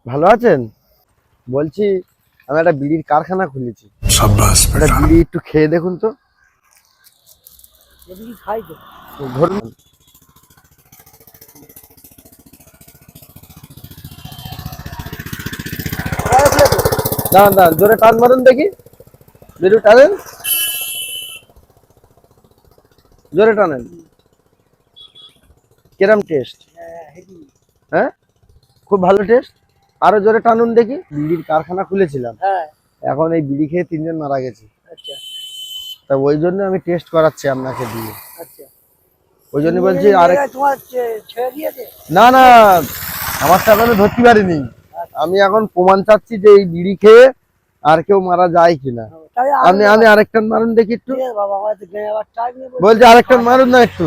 ভালো আছেন? বলছি আমি একটা বিড়ির কারখানা খুলেছি। शाबाश একটা बेटा। বিড়ি একটু খেয়ে দেখুন তো। বিড়ি খাই তো। ধরুন। দাঁড়ান দাঁড়ান, জোরে টান মারুন দেখি। বিড়ি টানেন, জোরে টানেন। কিরম টেস্ট? হ্যাঁ, হেভি। হ্যাঁ, খুব ভালো টেস্ট। আরো জোরে টানুন দেখি। বিড়ির কারখানা খুলেছিলাম, হ্যাঁ, এখন এই বিড়ি খেয়ে 3 জন মারা গেছে। আচ্ছা, তা ওই জন্য আমি টেস্ট করাচ্ছি আপনাকে দিয়ে। আচ্ছা। ওই জন্য বলছি এই আরেক। জায়গায় তোমার ছেড়ে দিয়েছে? না না, আমার তো এখনো ধরতে পারিনি। আমি এখন প্রমাণ চাচ্ছি যে এই বিড়ি খেয়ে আর কেউ মারা যায় কিনা। তাহলে আপনি আরেকটা মারুন দেখি একটু। ঠিক আছে বাবা, আমার তো আবার টাইম নেই। বলছি আরেকটা মারুন না একটু।